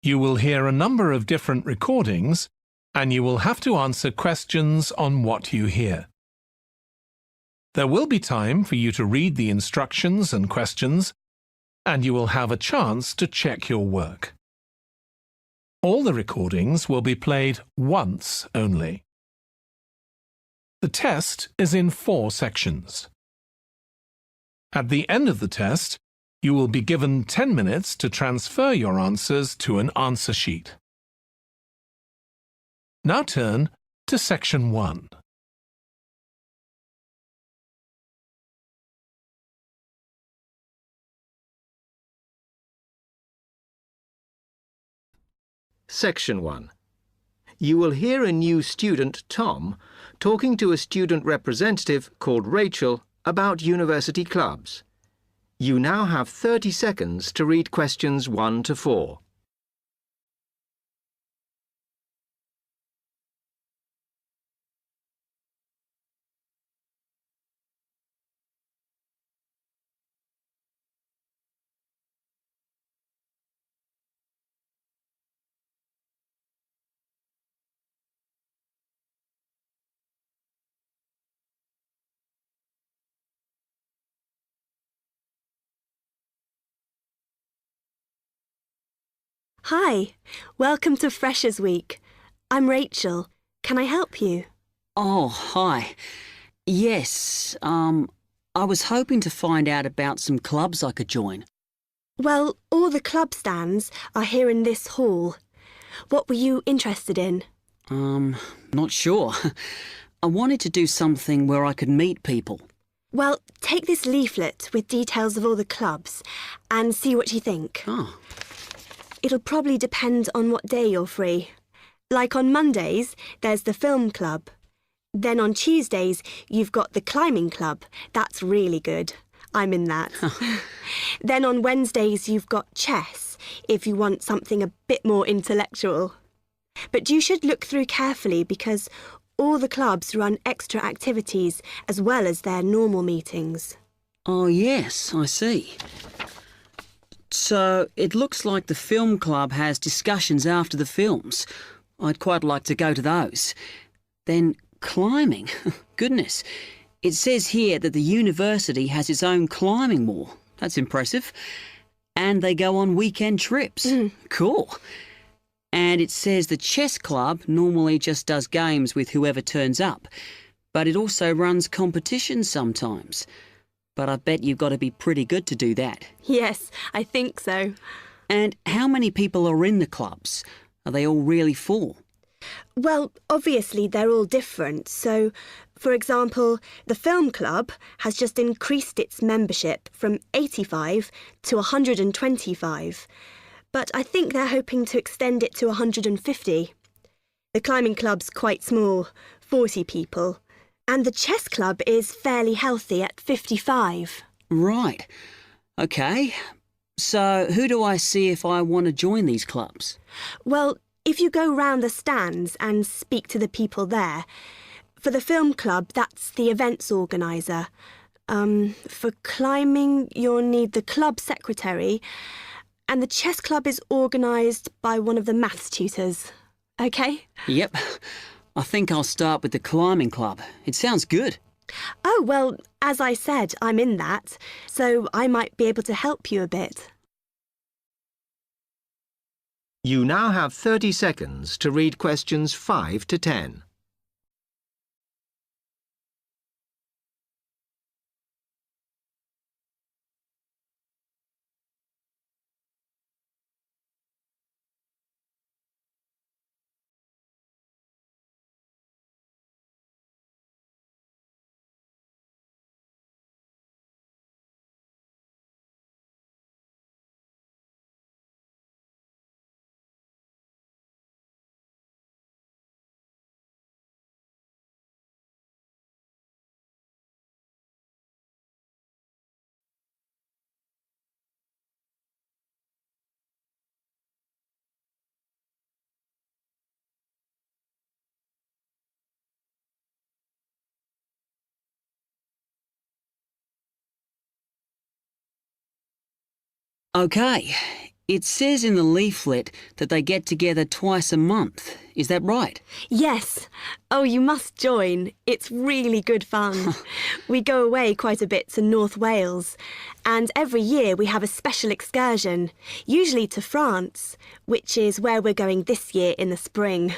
You will hear a number of different recordings, and you will have to answer questions on what you hear. There will be time for you to read the instructions and questions, and you will have a chance to check your work. All the recordings will be played once only. The test is in 4 sections. At the end of the test, you will be given 10 minutes to transfer your answers to an answer sheet. Now turn to Section 1. Section 1. You will hear a new student, Tom, talking to a student representative called Rachel about university clubs. You now have 30 seconds to read questions 1 to 4. Hi, welcome to Freshers Week. I'm Rachel. Can I help you? Oh, hi. Yes, I was hoping to find out about some clubs I could join. Well, all the club stands are here in this hall. What were you interested in? Not sure. I wanted to do something where I could meet people. Well, take this leaflet with details of all the clubs and see what you think. Oh. It'll probably depend on what day you're free. Like on Mondays, there's the film club. Then on Tuesdays, you've got the climbing club. That's really good. I'm in that. Then on Wednesdays, you've got chess, if you want something a bit more intellectual. But you should look through carefully because all the clubs run extra activities as well as their normal meetings. Oh, yes, I see. So it looks like the film club has discussions after the films. I'd quite like to go to those. Then climbing. Goodness. It says here that the university has its own climbing wall. That's impressive. And they go on weekend trips. Cool. And it says the chess club normally just does games with whoever turns up. But it also runs competitions sometimes. But I bet you've got to be pretty good to do that. Yes, I think so. And how many people are in the clubs? Are they all really full? Well, obviously they're all different. So, for example, the film club has just increased its membership from 85 to 125. But I think they're hoping to extend it to 150. The climbing club's quite small, 40 people. And the chess club is fairly healthy at 55. Right. OK. So who do I see if I want to join these clubs? Well, if you go round the stands and speak to the people there, for the film club, that's the events organiser. For climbing, you'll need the club secretary, and the chess club is organised by one of the maths tutors. OK? Yep. I think I'll start with the climbing club. It sounds good. Oh, well, as I said, I'm in that, so I might be able to help you a bit. You now have 30 seconds to read questions 5 to 10. OK. It says in the leaflet that they get together twice a month. Is that right? Yes. Oh, you must join. It's really good fun. We go away quite a bit to North Wales, and every year we have a special excursion, usually to France, which is where we're going this year in the spring.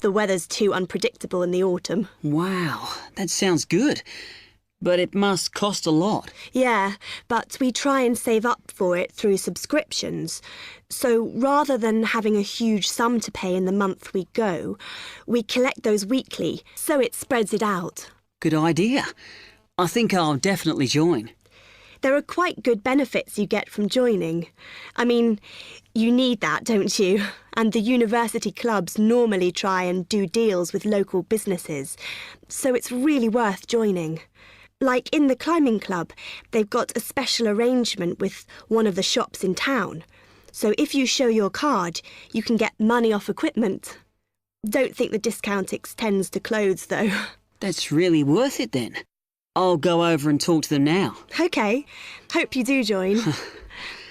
The weather's too unpredictable in the autumn. Wow, that sounds good. But it must cost a lot. Yeah, but we try and save up for it through subscriptions. So rather than having a huge sum to pay in the month we go, we collect those weekly, so it spreads it out. Good idea. I think I'll definitely join. There are quite good benefits you get from joining. I mean, you need that, don't you? And the university clubs normally try and do deals with local businesses, so it's really worth joining. Like in the climbing club, they've got a special arrangement with one of the shops in town. So if you show your card, you can get money off equipment. Don't think the discount extends to clothes, though. That's really worth it then. I'll go over and talk to them now. OK. Hope you do join.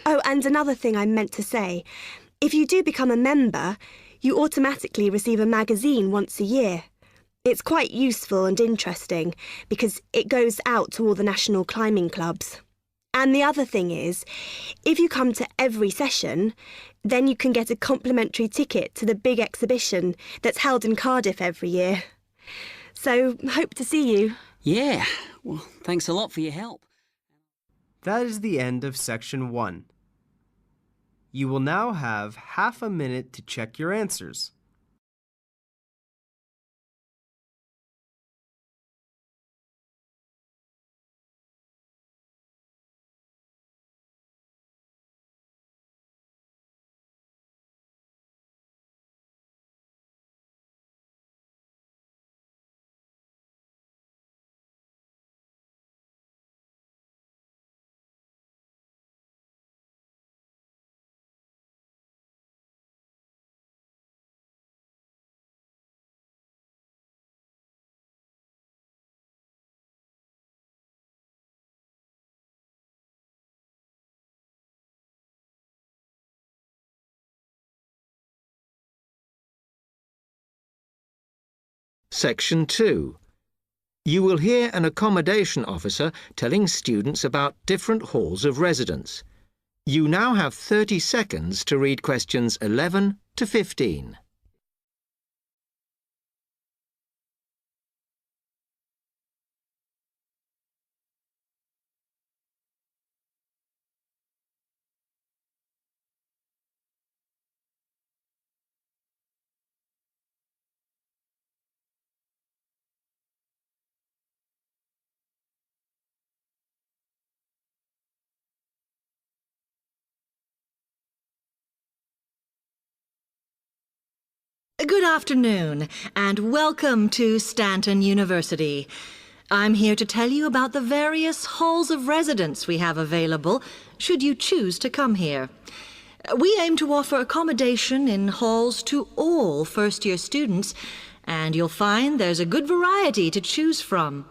Oh, and another thing I meant to say. If you do become a member, you automatically receive a magazine once a year. It's quite useful and interesting because it goes out to all the national climbing clubs. And the other thing is, if you come to every session, then you can get a complimentary ticket to the big exhibition that's held in Cardiff every year. So, hope to see you. Yeah, well, thanks a lot for your help. That is the end of section 1. You will now have half a minute to check your answers. Section 2. You will hear an accommodation officer telling students about different halls of residence. You now have 30 seconds to read questions 11 to 15. Good afternoon, and welcome to Stanton University. I'm here to tell you about the various halls of residence we have available, should you choose to come here. We aim to offer accommodation in halls to all first-year students, and you'll find there's a good variety to choose from.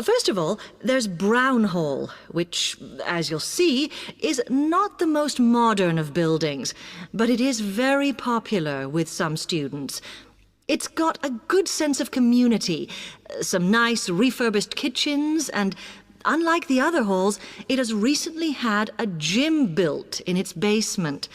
First of all, there's Brown Hall, which, as you'll see, is not the most modern of buildings, but it is very popular with some students. It's got a good sense of community, some nice refurbished kitchens, and unlike the other halls, it has recently had a gym built in its basement.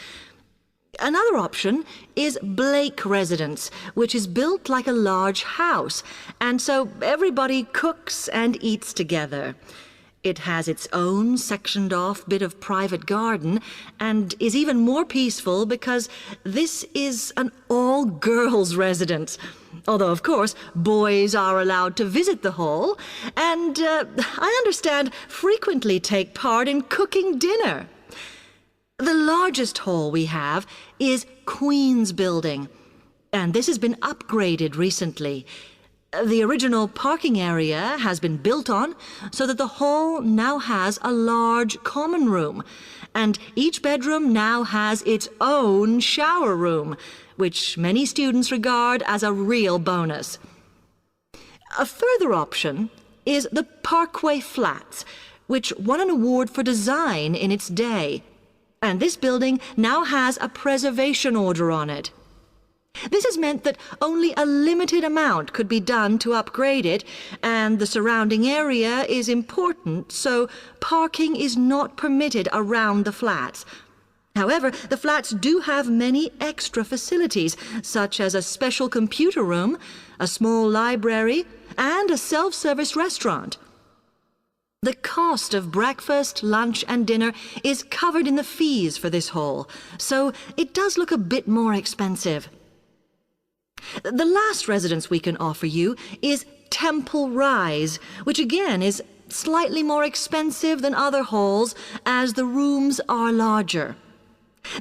Another option is Blake Residence, which is built like a large house, and so everybody cooks and eats together. It has its own sectioned-off bit of private garden and is even more peaceful because this is an all-girls residence. Although, of course, boys are allowed to visit the hall and, I understand, frequently take part in cooking dinner. The largest hall we have is Queen's Building, and this has been upgraded recently. The original parking area has been built on so that the hall now has a large common room, and each bedroom now has its own shower room, which many students regard as a real bonus. A further option is the Parkway Flats, which won an award for design in its day. And this building now has a preservation order on it. This has meant that only a limited amount could be done to upgrade it, and the surrounding area is important, so parking is not permitted around the flats. However, the flats do have many extra facilities, such as a special computer room, a small library, and a self-service restaurant. The cost of breakfast, lunch, and dinner is covered in the fees for this hall, so it does look a bit more expensive. The last residence we can offer you is 𝗟𝗶𝘅, which again is slightly more expensive than other halls as the rooms are larger.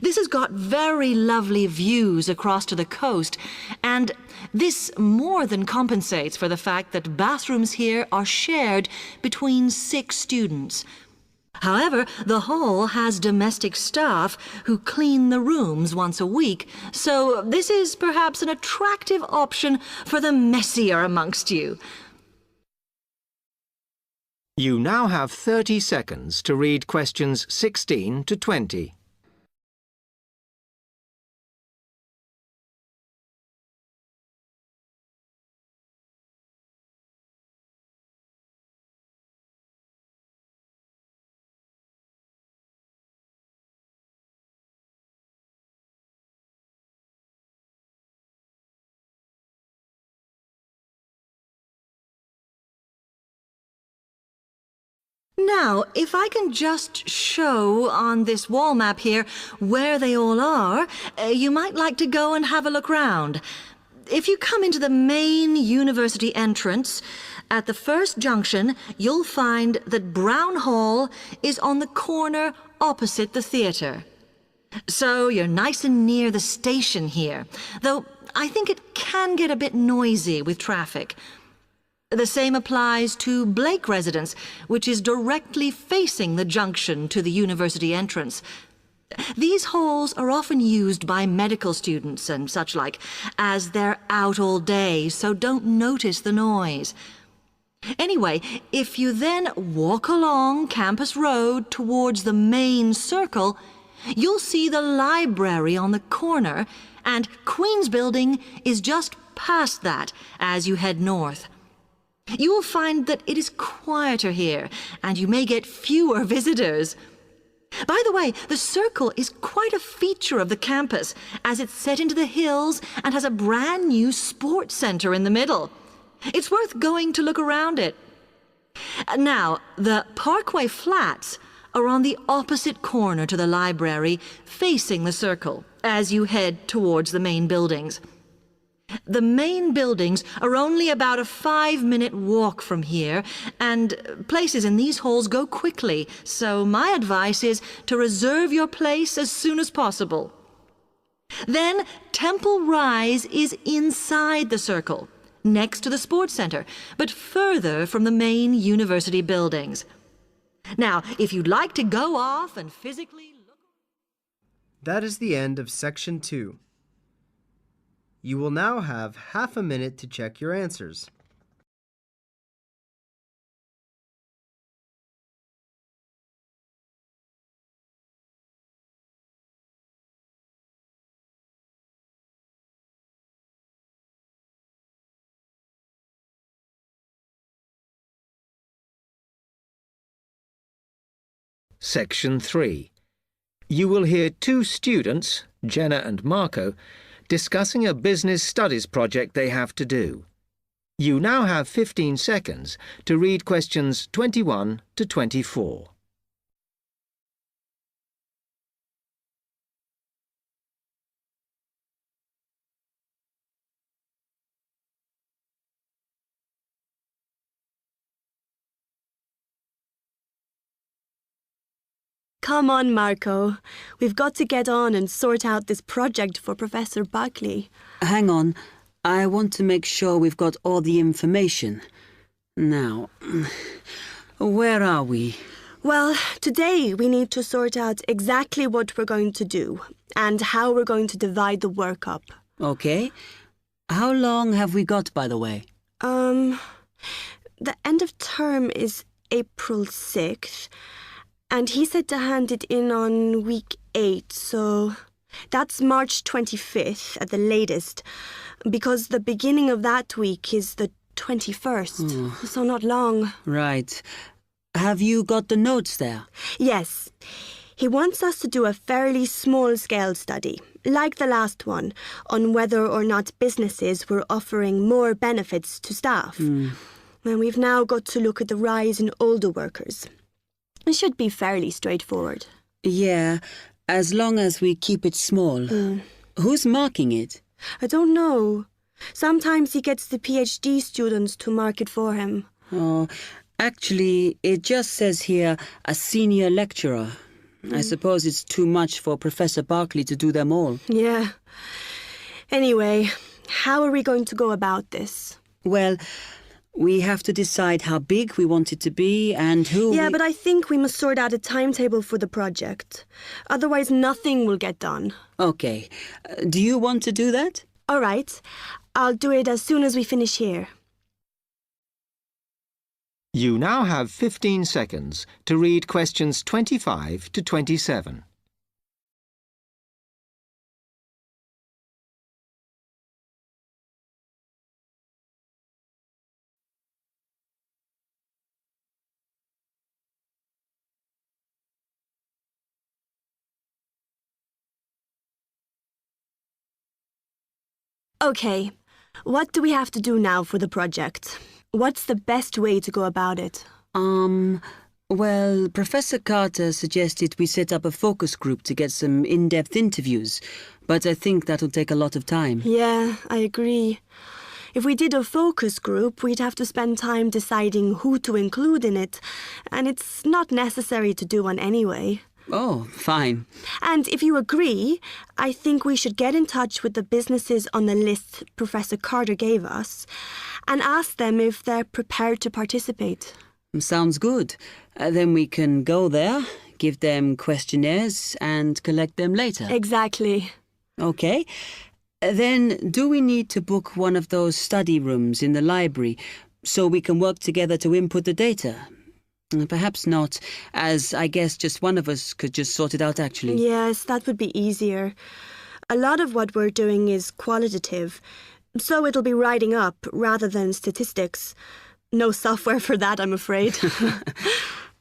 This has got very lovely views across to the coast, and this more than compensates for the fact that bathrooms here are shared between 6 students. However, the hall has domestic staff who clean the rooms once a week, so this is perhaps an attractive option for the messier amongst you. You now have 30 seconds to read questions 16 to 20. Now, if I can just show on this wall map here where they all are, you might like to go and have a look round. If you come into the main university entrance, at the first junction, you'll find that Brown Hall is on the corner opposite the theatre. So you're nice and near the station here, though I think it can get a bit noisy with traffic. The same applies to Blake Residence, which is directly facing the junction to the university entrance. These halls are often used by medical students and such like, as they're out all day, so don't notice the noise. Anyway, if you then walk along Campus Road towards the main circle, you'll see the library on the corner, and Queen's Building is just past that as you head north. You will find that it is quieter here, and you may get fewer visitors. By the way, the circle is quite a feature of the campus, as it's set into the hills and has a brand new sports center in the middle. It's worth going to look around it. Now, the Parkway Flats are on the opposite corner to the library, facing the circle, as you head towards the main buildings. The main buildings are only about a 5-minute walk from here, and places in these halls go quickly, so my advice is to reserve your place as soon as possible. Then 𝗟𝗶𝘅 is inside the circle, next to the sports center, but further from the main university buildings. Now, if you'd like to go off and physically look... That is the end of Section 2. You will now have half a minute to check your answers. Section 3. You will hear 2 students, Jenna and Marco, discussing a business studies project they have to do. You now have 15 seconds to read questions 21 to 24. Come on, Marco. We've got to get on and sort out this project for Professor Buckley. Hang on. I want to make sure we've got all the information. Now, where are we? Well, today we need to sort out exactly what we're going to do and how we're going to divide the work up. Okay. How long have we got, by the way? The end of term is April 6th. And he said to hand it in on week 8, so that's March 25th at the latest, because the beginning of that week is the 21st, so not long. Right. Have you got the notes there? Yes. He wants us to do a fairly small-scale study, like the last one, on whether or not businesses were offering more benefits to staff. And we've now got to look at the rise in older workers. It should be fairly straightforward. Yeah, as long as we keep it small. Who's marking it? I don't know. Sometimes he gets the PhD students to mark it for him. Oh, actually, it just says here, a senior lecturer. I suppose it's too much for Professor Barclay to do them all. Yeah. Anyway, how are we going to go about this? Well, we have to decide how big we want it to be and who Yeah, but I think we must sort out a timetable for the project. Otherwise, nothing will get done. Okay. Do you want to do that? All right. I'll do it as soon as we finish here. You now have 15 seconds to read questions 25 to 27. Okay. What do we have to do now for the project? What's the best way to go about it? Well, Professor Carter suggested we set up a focus group to get some in-depth interviews, but I think that'll take a lot of time. Yeah, I agree. If we did a focus group, we'd have to spend time deciding who to include in it, and it's not necessary to do one anyway. Oh, fine. And if you agree, I think we should get in touch with the businesses on the list Professor Carter gave us and ask them if they're prepared to participate. Sounds good. Then we can go there, give them questionnaires and collect them later. Exactly. Okay. Then do we need to book one of those study rooms in the library so we can work together to input the data? Perhaps not, as I guess just one of us could just sort it out actually. Yes, that would be easier. A lot of what we're doing is qualitative, so it'll be writing up rather than statistics. No software for that, I'm afraid.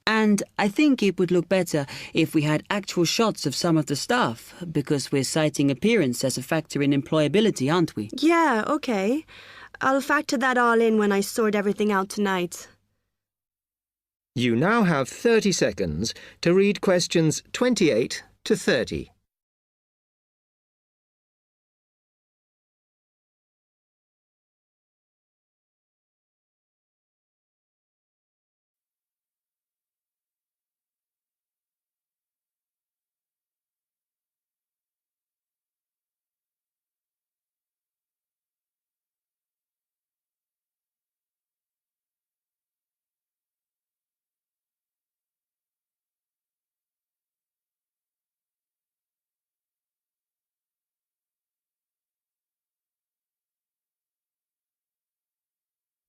And I think it would look better if we had actual shots of some of the staff, because we're citing appearance as a factor in employability, aren't we? Yeah, okay. I'll factor that all in when I sort everything out tonight. You now have 30 seconds to read questions 28 to 30.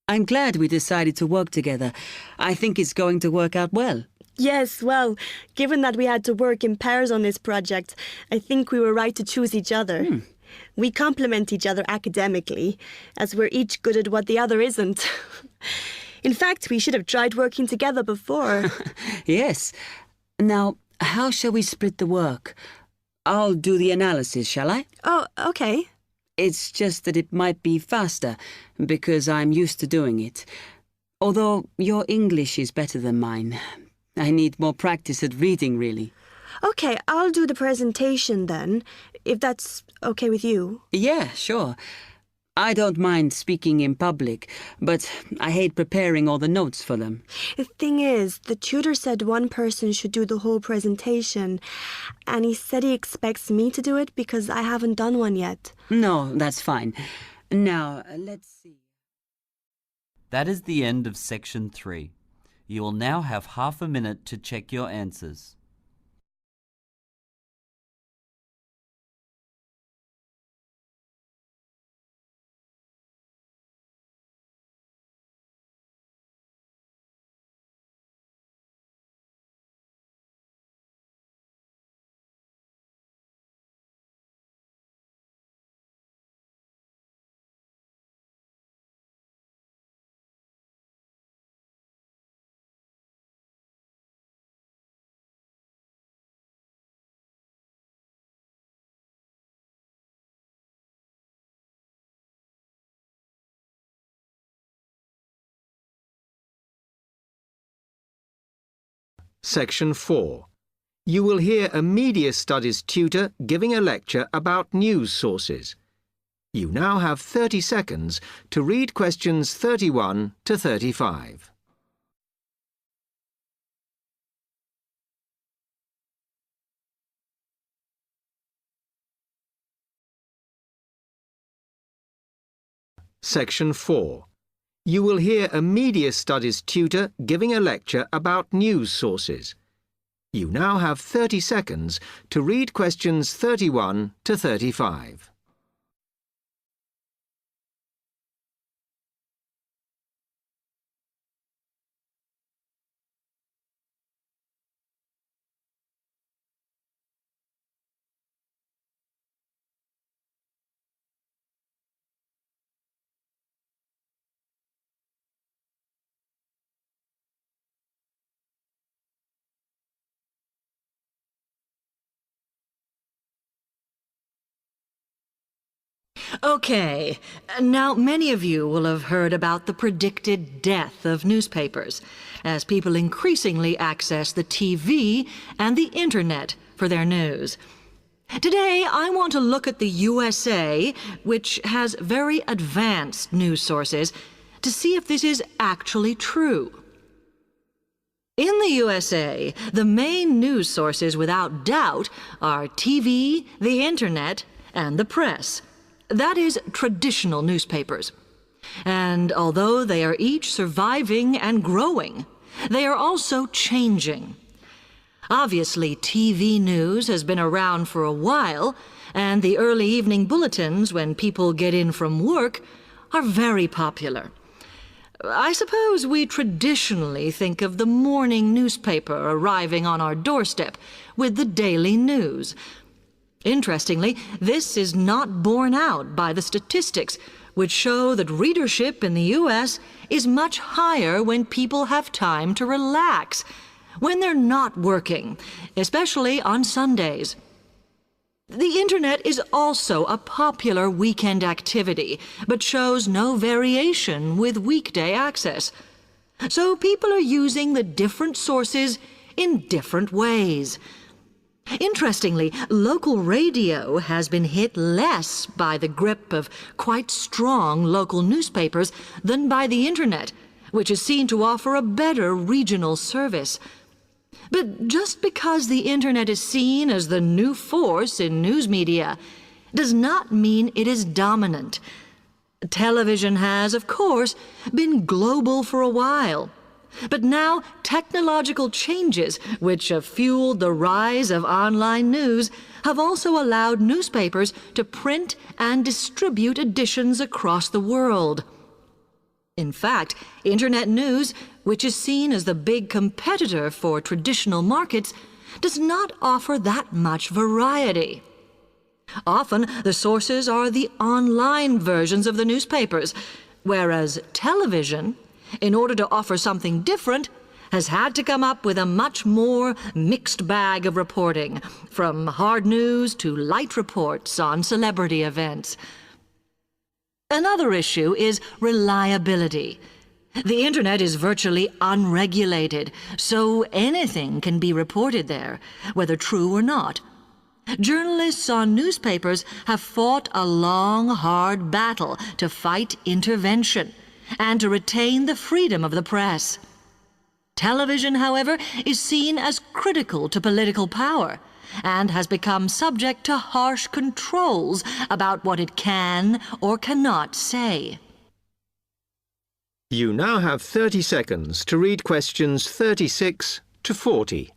I'm glad we decided to work together. I think it's going to work out well. Yes, well, given that we had to work in pairs on this project, I think we were right to choose each other. We complement each other academically, as we're each good at what the other isn't. In fact, we should have tried working together before. Yes. Now, how shall we split the work? I'll do the analysis, shall I? Oh, okay. It's just that it might be faster, because I'm used to doing it. Although your English is better than mine. I need more practice at reading, really. Okay, I'll do the presentation then, if that's okay with you. Yeah, sure. I don't mind speaking in public, but I hate preparing all the notes for them. The thing is, the tutor said one person should do the whole presentation, and he said he expects me to do it because I haven't done one yet. No, that's fine. Now, let's see. That is the end of section 3. You will now have half a minute to check your answers. Section 4. You will hear a media studies tutor giving a lecture about news sources. You now have 30 seconds to read questions 31 to 35. Section 4. You will hear a media studies tutor giving a lecture about news sources. You now have 30 seconds to read questions 31 to 35. Okay, now many of you will have heard about the predicted death of newspapers, as people increasingly access the TV and the Internet for their news. Today, I want to look at the USA, which has very advanced news sources, to see if this is actually true. In the USA, the main news sources without doubt are TV, the Internet, and the press. That is, traditional newspapers. And although they are each surviving and growing, they are also changing. Obviously, TV news has been around for a while, and the early evening bulletins, when people get in from work, are very popular. I suppose we traditionally think of the morning newspaper arriving on our doorstep with the daily news. Interestingly, this is not borne out by the statistics, which show that readership in the U.S. is much higher when people have time to relax, when they're not working, especially on Sundays. The Internet is also a popular weekend activity, but shows no variation with weekday access. So people are using the different sources in different ways. Interestingly, local radio has been hit less by the grip of quite strong local newspapers than by the Internet, which is seen to offer a better regional service. But just because the Internet is seen as the new force in news media does not mean it is dominant. Television has, of course, been global for a while. But now technological changes, which have fueled the rise of online news, have also allowed newspapers to print and distribute editions across the world. In fact, Internet news, which is seen as the big competitor for traditional markets, does not offer that much variety. Often, the sources are the online versions of the newspapers, whereas television, in order to offer something different, has had to come up with a much more mixed bag of reporting, from hard news to light reports on celebrity events. Another issue is reliability. The Internet is virtually unregulated, so anything can be reported there, whether true or not. Journalists on newspapers have fought a long, hard battle to fight intervention and to retain the freedom of the press. Television, however, is seen as critical to political power and has become subject to harsh controls about what it can or cannot say. You now have 30 seconds to read questions 36 to 40.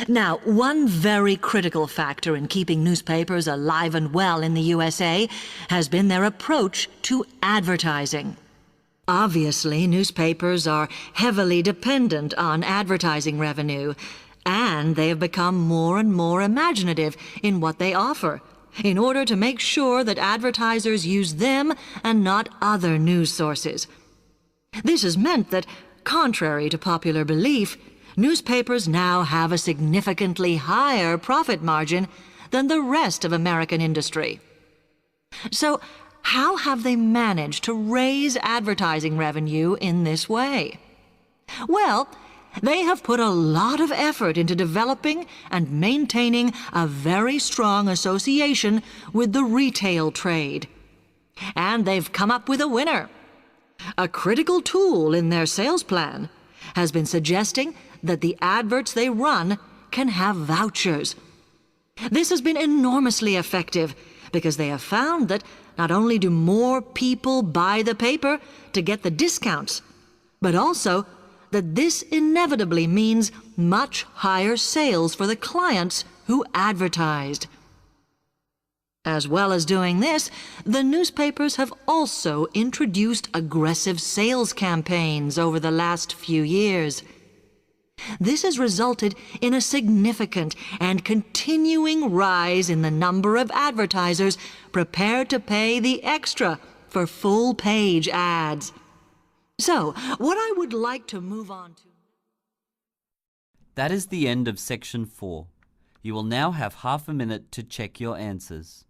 Now, one very critical factor in keeping newspapers alive and well in the USA has been their approach to advertising. Obviously, newspapers are heavily dependent on advertising revenue, and they have become more and more imaginative in what they offer, in order to make sure that advertisers use them and not other news sources. This has meant that, contrary to popular belief, newspapers now have a significantly higher profit margin than the rest of American industry. So, how have they managed to raise advertising revenue in this way? Well, they have put a lot of effort into developing and maintaining a very strong association with the retail trade. And they've come up with a winner. A critical tool in their sales plan has been suggesting that the adverts they run can have vouchers. This has been enormously effective because they have found that not only do more people buy the paper to get the discounts, but also that this inevitably means much higher sales for the clients who advertised. As well as doing this, the newspapers have also introduced aggressive sales campaigns over the last few years. This has resulted in a significant and continuing rise in the number of advertisers prepared to pay the extra for full-page ads. So, what I would like to move on to... That is the end of section 4. You will now have half a minute to check your answers.